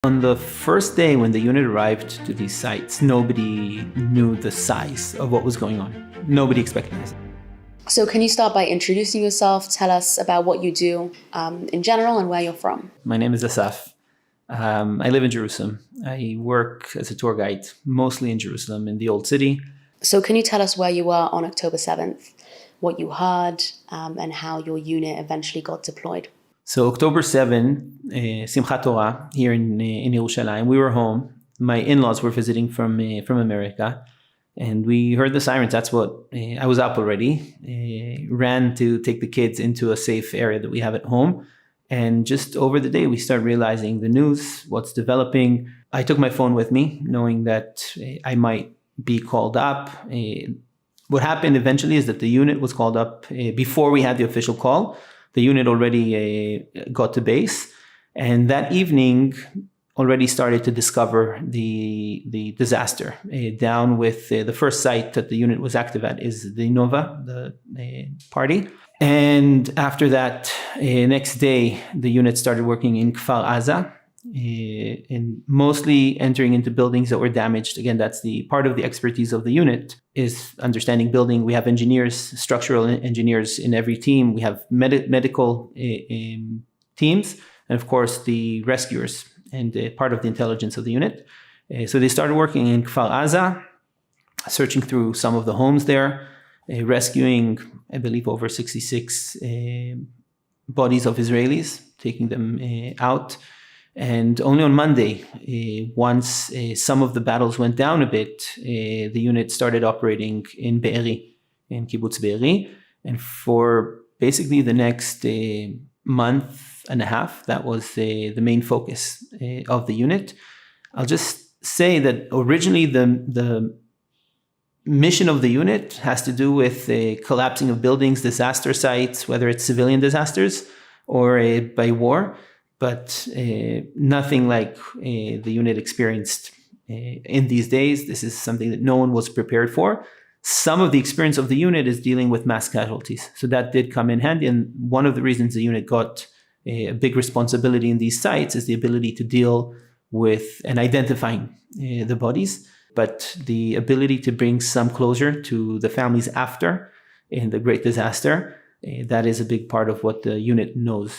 On the first day when the unit arrived to these sites, nobody knew the size of what was going on. Nobody expected this. So can you start by introducing yourself? Tell us about what you do in general and where you're from. My name is Asaf. I live in Jerusalem. I work as a tour guide, mostly in Jerusalem, in the Old City. So can you tell us where you were on October 7th, what you heard, and how your unit eventually got deployed? So October 7th, Simchat Torah, here in Yerushalayim, we were home. My in-laws were visiting from America, and we heard the sirens. That's what, I was up already, ran to take the kids into a safe area that we have at home. And just over the day, we started realizing the news, what's developing. I took my phone with me, knowing that I might be called up. What happened eventually is that the unit was called up before we had the official call. The unit already got to base, and that evening already started to discover the disaster. Down with the first site that the unit was active at is the Nova, the party. And after that, next day, the unit started working in Kfar Aza, and mostly entering into buildings that were damaged. Again, that's the part of the expertise of the unit, is understanding building. We have engineers, structural engineers in every team. We have medical teams, and of course the rescuers and part of the intelligence of the unit. So they started working in Kfar Aza, searching through some of the homes there, rescuing, I believe, over 66 bodies of Israelis, taking them out. And only on Monday, once some of the battles went down a bit, the unit started operating in Be'eri, in Kibbutz Be'eri. And for basically the next month and a half, that was the main focus of the unit. I'll just say that originally the mission of the unit has to do with collapsing of buildings, disaster sites, whether it's civilian disasters or by war. But nothing like the unit experienced in these days. This is something that no one was prepared for. Some of the experience of the unit is dealing with mass casualties. So that did come in handy. And one of the reasons the unit got a big responsibility in these sites is the ability to deal with and identifying the bodies, but the ability to bring some closure to the families after in the great disaster. That is a big part of what the unit knows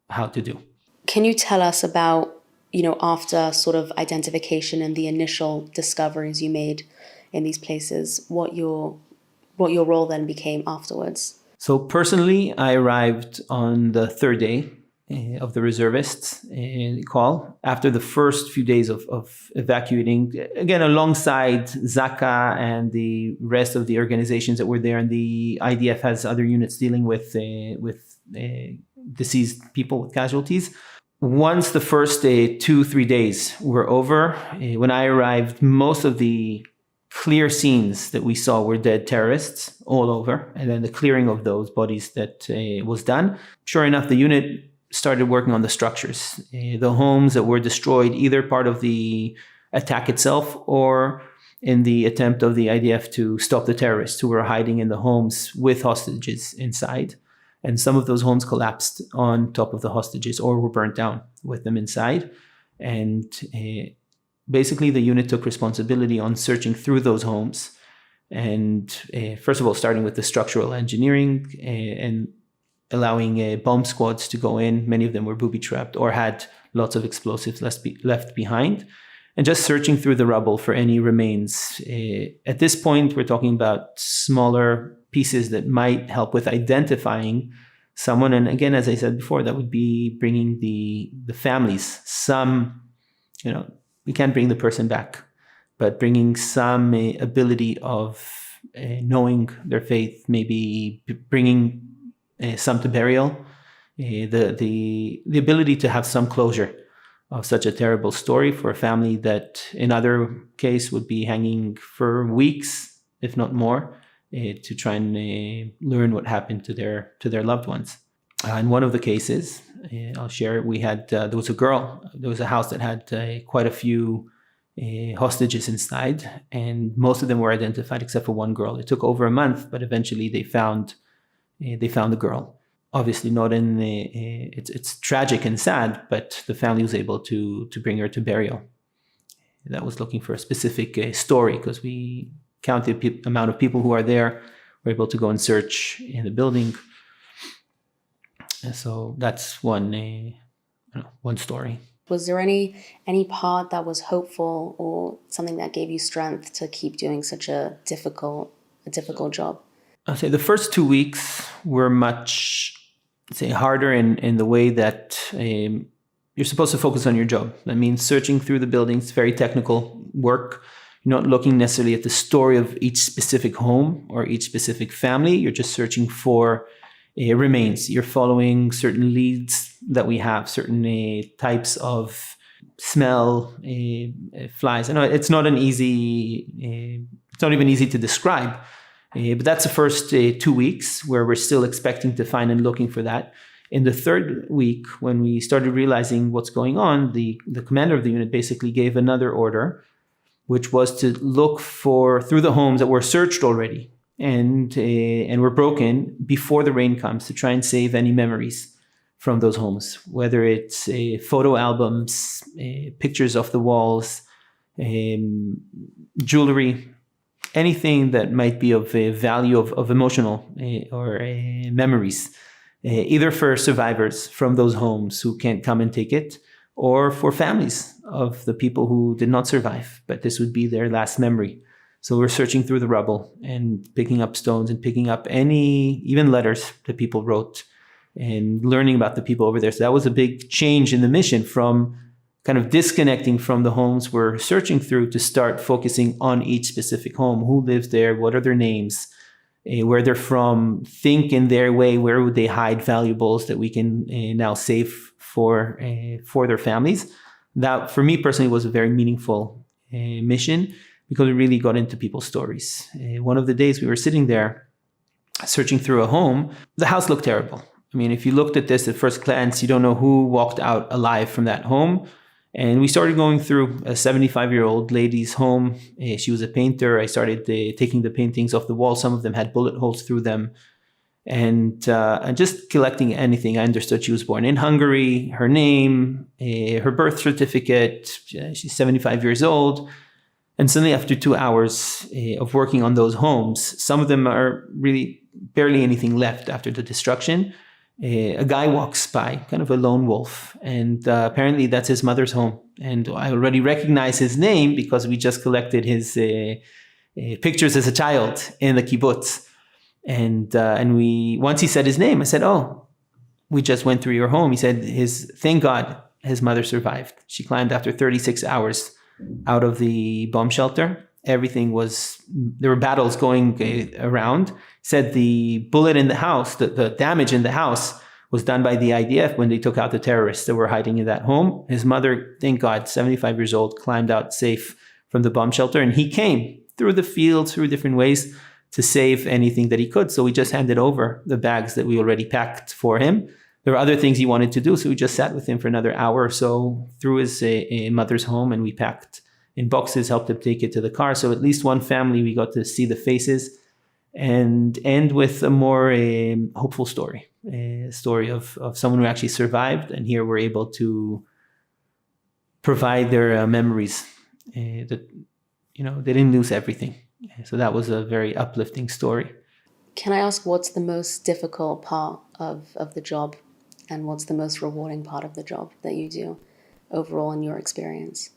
how to do. Can you tell us about, after sort of identification and the initial discoveries you made in these places, what your role then became afterwards? So personally, I arrived on the third day of the reservists call. After the first few days of evacuating, again, alongside Zaka and the rest of the organizations that were there, and the IDF has other units dealing with deceased people with casualties. Once the first 2-3 days were over, when I arrived, most of the clear scenes that we saw were dead terrorists all over, and then the clearing of those bodies that was done. Sure enough, the unit started working on the structures, the homes that were destroyed, either part of the attack itself or in the attempt of the IDF to stop the terrorists who were hiding in the homes with hostages inside. And some of those homes collapsed on top of the hostages or were burnt down with them inside. And basically the unit took responsibility on searching through those homes. And first of all, starting with the structural engineering and allowing bomb squads to go in. Many of them were booby-trapped or had lots of explosives left behind. And just searching through the rubble for any remains. At this point, we're talking about smaller pieces that might help with identifying someone. And again, as I said before, that would be bringing the families some, we can't bring the person back, but bringing some ability of knowing their faith, maybe bringing some to burial, the ability to have some closure of such a terrible story for a family that in other case would be hanging for weeks, if not more, to try and learn what happened to their loved ones. In one of the cases, I'll share, we had there was a house that had quite a few hostages inside, and most of them were identified except for one girl. It took over a month, but eventually they found the girl. obviously not in the, it's tragic and sad, but the family was able to bring her to burial. That was looking for a specific story, because we counted the amount of people who are there. We're able to go and search in the building. And so that's one story. Was there any part that was hopeful or something that gave you strength to keep doing such a difficult job? I'll say the first 2 weeks were much, say, harder in the way that you're supposed to focus on your job. That means searching through the buildings, very technical work. You're not looking necessarily at the story of each specific home or each specific family. You're just searching for remains. You're following certain leads that we have, certain types of smell, flies. I know it's not an easy, it's not even easy to describe. But that's the first 2 weeks where we're still expecting to find and looking for that. In the third week, when we started realizing what's going on, the commander of the unit basically gave another order, which was to look through the homes that were searched already and were broken before the rain comes, to try and save any memories from those homes, whether it's photo albums, pictures off the walls, jewelry, anything that might be of a value of emotional or memories, either for survivors from those homes who can't come and take it, or for families of the people who did not survive, but this would be their last memory. So we're searching through the rubble and picking up stones and picking up even letters that people wrote, and learning about the people over there. So that was a big change in the mission, from kind of disconnecting from the homes we're searching through to start focusing on each specific home. Who lives there? What are their names? Where they're from? Think in their way, where would they hide valuables that we can now save for their families? That, for me personally, was a very meaningful mission, because we really got into people's stories. One of the days we were sitting there searching through a home, the house looked terrible. I mean, if you looked at this at first glance, you don't know who walked out alive from that home. And we started going through a 75-year-old lady's home. She was a painter. I started taking the paintings off the wall. Some of them had bullet holes through them. And just collecting anything. I understood she was born in Hungary, her name, her birth certificate. She's 75 years old. And suddenly, after 2 hours of working on those homes, some of them are really barely anything left after the destruction. A guy walks by, kind of a lone wolf, and apparently that's his mother's home. And I already recognize his name because we just collected his pictures as a child in the kibbutz. And once he said his name, I said, "Oh, we just went through your home." He said, "Thank God his mother survived. She climbed after 36 hours out of the bomb shelter. There were battles going around." Said the bullet in the house, the damage in the house was done by the IDF when they took out the terrorists that were hiding in that home. His mother, thank God, 75 years old, climbed out safe from the bomb shelter. And he came through the fields, through different ways, to save anything that he could. So we just handed over the bags that we already packed for him. There were other things he wanted to do, so we just sat with him for another hour or so through his mother's home, and we packed in boxes, helped him take it to the car. So at least one family, we got to see the faces, and end with a more hopeful story, a story of someone who actually survived. And here we're able to provide their memories that, they didn't lose everything. So that was a very uplifting story. Can I ask, what's the most difficult part of the job, and what's the most rewarding part of the job that you do overall in your experience?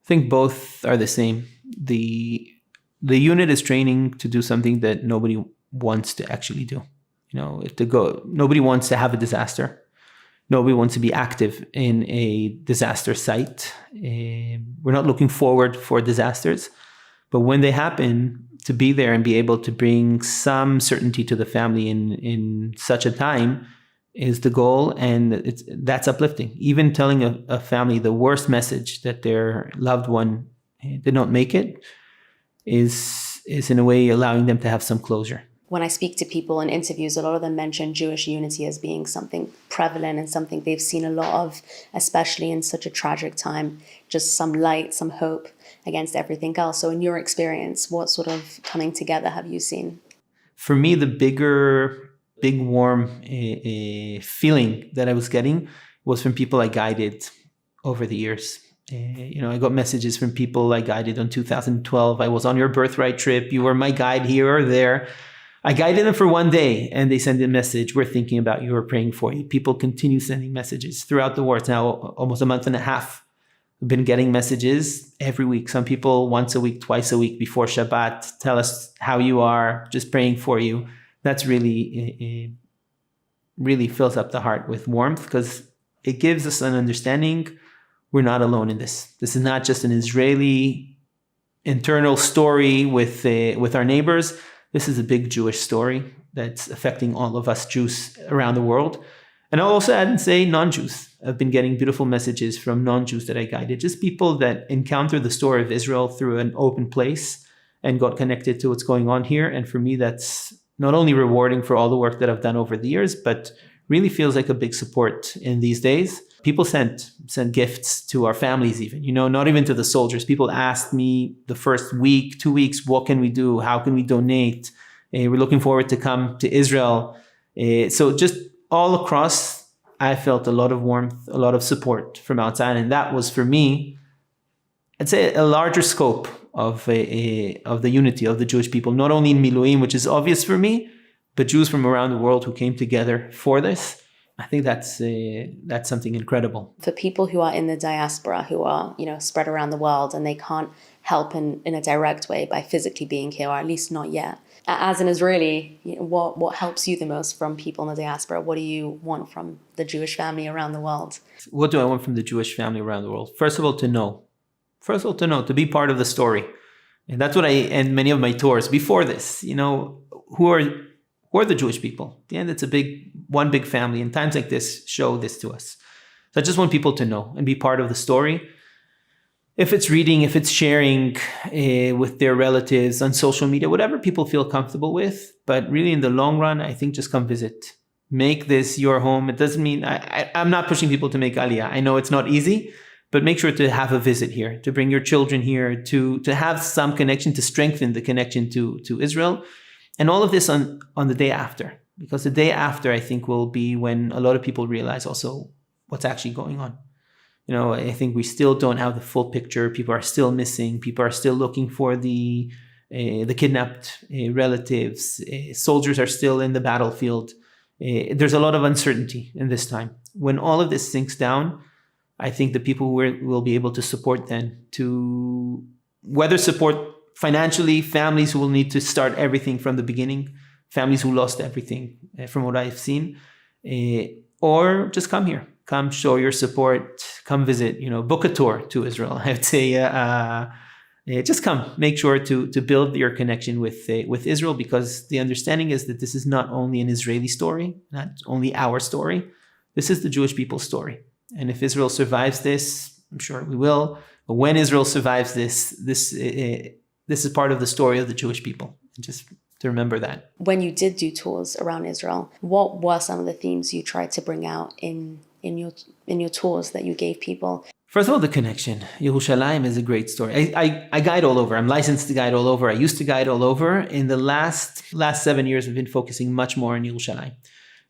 I think both are the same. The unit is training to do something that nobody wants to actually do. Nobody wants to have a disaster. Nobody wants to be active in a disaster site. We're not looking forward for disasters, but when they happen, to be there and be able to bring some certainty to the family in such a time is the goal, and that's uplifting. Even telling a family the worst message, that their loved one did not make it, is in a way allowing them to have some closure. When I speak to people in interviews, a lot of them mention Jewish unity as being something prevalent and something they've seen a lot of, especially in such a tragic time, just some light, some hope against everything else. So in your experience, what sort of coming together have you seen? For me, the bigger big warm feeling that I was getting was from people I guided over the years. I got messages from people I guided on 2012. I was on your birthright trip. You were my guide here or there. I guided them for one day and they sent a message. We're thinking about you. We're praying for you. People continue sending messages throughout the war. It's now almost a month and a half. I've been getting messages every week. Some people once a week, twice a week before Shabbat, tell us how you are, just praying for you. That's really fills up the heart with warmth because it gives us an understanding we're not alone in this. This is not just an Israeli internal story with our neighbors. This is a big Jewish story that's affecting all of us Jews around the world. And I'll also add and say non-Jews. I've been getting beautiful messages from non-Jews that I guided, just people that encountered the story of Israel through an open place and got connected to what's going on here. And for me, that's not only rewarding for all the work that I've done over the years, but really feels like a big support in these days. People sent gifts to our families even, not even to the soldiers. People asked me the first week, 2 weeks, what can we do? How can we donate? We're looking forward to come to Israel. So just all across, I felt a lot of warmth, a lot of support from outside. And that was for me, I'd say a larger scope of the unity of the Jewish people, not only in Miluim, which is obvious for me, but Jews from around the world who came together for this. I think that's something incredible. For people who are in the diaspora, who are, spread around the world and they can't help in a direct way by physically being here, or at least not yet. As an Israeli, what helps you the most from people in the diaspora? What do you want from the Jewish family around the world? What do I want from the Jewish family around the world? First of all, to know, to be part of the story. And that's what I end many of my tours before this, who are the Jewish people? At the end, it's one big family. And times like this show this to us. So I just want people to know and be part of the story. If it's reading, if it's sharing with their relatives on social media, whatever people feel comfortable with. But really in the long run, I think just come visit. Make this your home. It doesn't mean, I'm not pushing people to make Aliyah. I know it's not easy, but make sure to have a visit here, to bring your children here, to have some connection, to strengthen the connection to Israel. And all of this on the day after, because the day after, I think, will be when a lot of people realize also what's actually going on. I think we still don't have the full picture. People are still missing. People are still looking for the kidnapped relatives. Soldiers are still in the battlefield. There's a lot of uncertainty in this time. When all of this sinks down, I think the people will be able to support then, to whether support financially, families who will need to start everything from the beginning, families who lost everything from what I've seen, or just come here, come show your support, come visit, book a tour to Israel. I would say just come, make sure to build your connection with Israel, because the understanding is that this is not only an Israeli story, not only our story, this is the Jewish people's story. And if Israel survives this, I'm sure we will, but when Israel survives this is part of the story of the Jewish people. Just to remember that. When you did do tours around Israel, what were some of the themes you tried to bring out in your tours that you gave people? First of all, the connection. Yerushalayim is a great story. I guide all over. I'm licensed to guide all over. I used to guide all over. In the last 7 years, I've been focusing much more on Yerushalayim.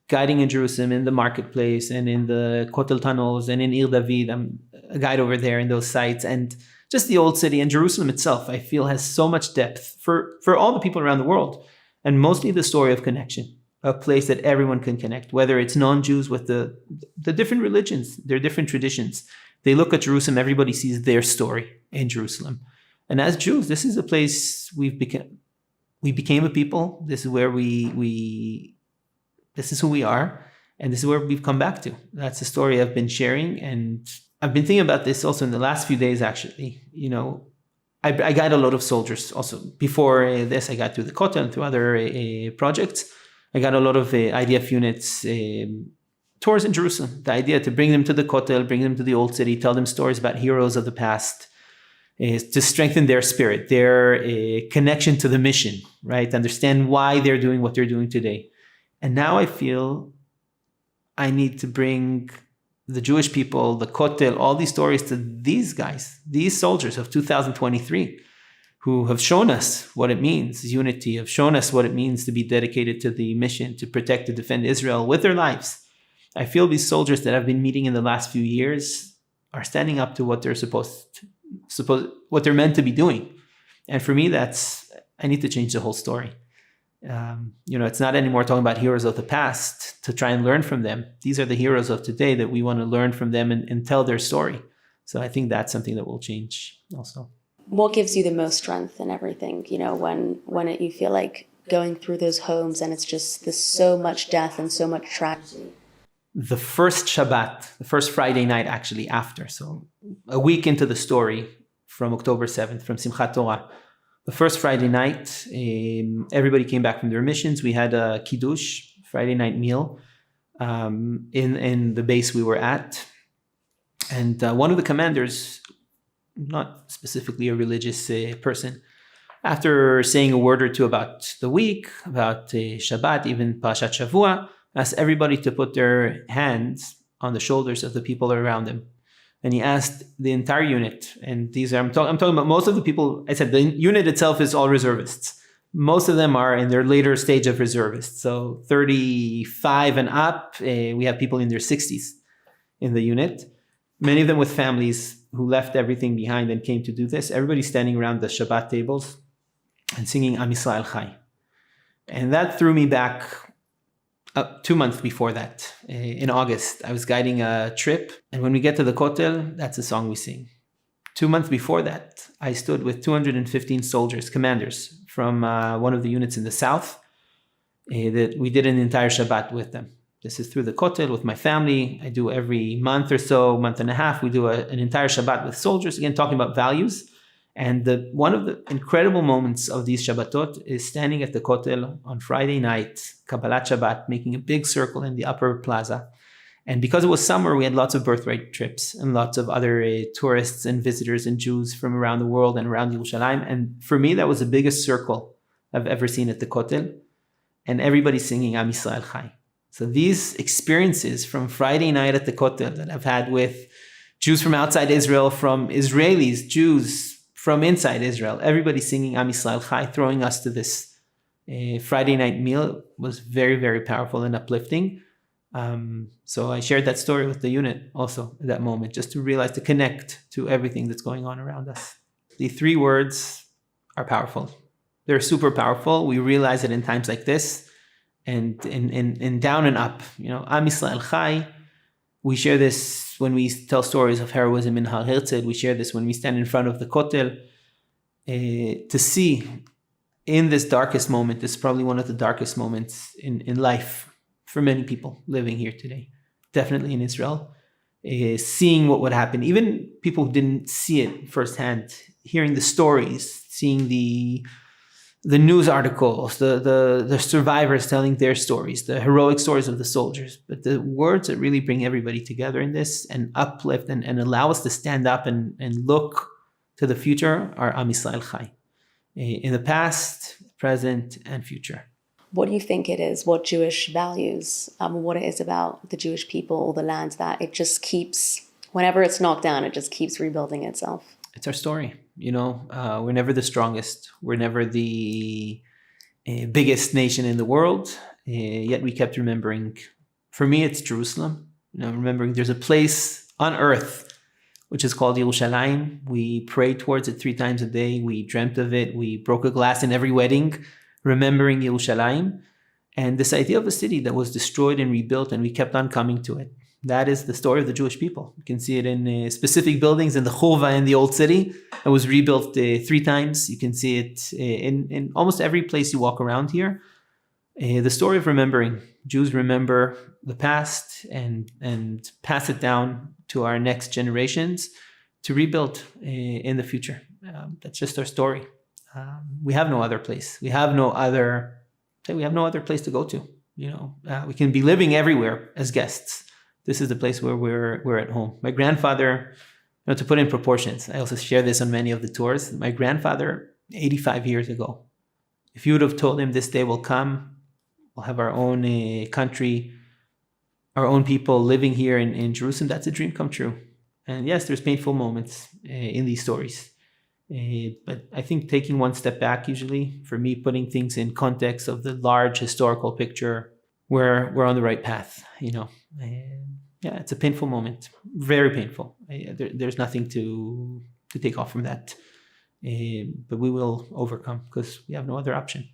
Guiding in Jerusalem, in the marketplace, and in the Kotel tunnels, and in Ir David. I'm a guide over there in those sites. And just the old city and Jerusalem itself, I feel, has so much depth for all the people around the world. And mostly the story of connection, a place that everyone can connect, whether it's non-Jews with the different religions, their different traditions. They look at Jerusalem, everybody sees their story in Jerusalem. And as Jews, this is a place we became a people. This is where this is who we are. And this is where we've come back to. That's the story I've been sharing. And I've been thinking about this also in the last few days, actually. I guide a lot of soldiers also. Before this, I got through the Kotel and through other projects. I got a lot of IDF units tours in Jerusalem. The idea to bring them to the Kotel, bring them to the old city, tell them stories about heroes of the past, is to strengthen their spirit, their connection to the mission, right? Understand why they're doing what they're doing today. And now I feel I need to bring the Jewish people, the Kotel, all these stories to these guys, these soldiers of 2023, who have shown us what it means, unity, have shown us what it means to be dedicated to the mission, to protect, to defend Israel with their lives. I feel these soldiers that I've been meeting in the last few years are standing up to what they're what they're meant to be doing. And for me, I need to change the whole story. It's not anymore talking about heroes of the past to try and learn from them. These are the heroes of today that we want to learn from them and tell their story. So I think that's something that will change also. What gives you the most strength in everything? When you feel like going through those homes and it's just there's so much death and so much tragedy. The first Shabbat, the first Friday night actually after, so a week into the story from October 7th, from Simchat Torah, the first Friday night, everybody came back from their missions. We had a kiddush, Friday night meal, in the base we were at. And one of the commanders, not specifically a religious person, after saying a word or two about the week, about Shabbat, even Parashat Shavua, asked everybody to put their hands on the shoulders of the people around them. And he asked the entire unit, and I'm talking about most of the people. I said the unit itself is all reservists. Most of them are in their later stage of reservists. So 35 and up, we have people in their 60s in the unit. Many of them with families who left everything behind and came to do this. Everybody's standing around the Shabbat tables and singing Am Yisrael Chai. And that threw me back 2 months before that. In August, I was guiding a trip. And when we get to the Kotel, that's the song we sing. 2 months before that, I stood with 215 soldiers, commanders from one of the units in the south that we did an entire Shabbat with them. This is through the Kotel with my family. I do every month or so, month and a half, we do an entire Shabbat with soldiers, again, talking about values. And one of the incredible moments of these Shabbatot is standing at the Kotel on Friday night, Kabbalat Shabbat, making a big circle in the upper plaza. And because it was summer, we had lots of birthright trips and lots of other tourists and visitors and Jews from around the world and around Yerushalayim. And for me, that was the biggest circle I've ever seen at the Kotel. And everybody singing Am Yisrael Chai. So these experiences from Friday night at the Kotel that I've had with Jews from outside Israel, from Israelis, Jews from inside Israel, everybody singing Am Yisrael Chai, throwing us to this Friday night meal was very, very powerful and uplifting. So I shared that story with the unit also at that moment, just to realize, to connect to everything that's going on around us. The 3 words are powerful. They're super powerful. We realize it in times like this. And down and up, Am Yisrael Chai. We share this when we tell stories of heroism in Har Herzl. We share this when we stand in front of the Kotel. To see in this darkest moment, this is probably one of the darkest moments in life for many people living here today, definitely in Israel. Seeing what would happen, even people who didn't see it firsthand, hearing the stories, seeing the news articles, the survivors telling their stories, the heroic stories of the soldiers. But the words that really bring everybody together in this and uplift and allow us to stand up and look to the future are Am Yisrael Chai. In the past, present, and future. What do you think it is, what Jewish values, what it is about the Jewish people or the land that it just keeps, whenever it's knocked down, it just keeps rebuilding itself? It's our story. We're never the strongest. We're never the biggest nation in the world. Yet we kept remembering. For me, it's Jerusalem. Remembering there's a place on earth which is called Yerushalayim. We prayed towards it 3 times a day. We dreamt of it. We broke a glass in every wedding, remembering Yerushalayim. And this idea of a city that was destroyed and rebuilt, and we kept on coming to it. That is the story of the Jewish people. You can see it in specific buildings in the Churva in the Old City. It was rebuilt 3 times. You can see it in almost every place you walk around here. The story of remembering. Jews remember the past and pass it down to our next generations to rebuild in the future. That's just our story. We have no other place. We have no other place to go to. We can be living everywhere as guests. This is the place where we're at home. My grandfather, to put in proportions, I also share this on many of the tours. My grandfather, 85 years ago, if you would have told him this day will come, we'll have our own country, our own people living here in Jerusalem, that's a dream come true. And yes, there's painful moments in these stories. But I think taking one step back, usually for me, putting things in context of the large historical picture, we're on the right path. Yeah, it's a painful moment, very painful. There's nothing to take off from that, but we will overcome because we have no other option.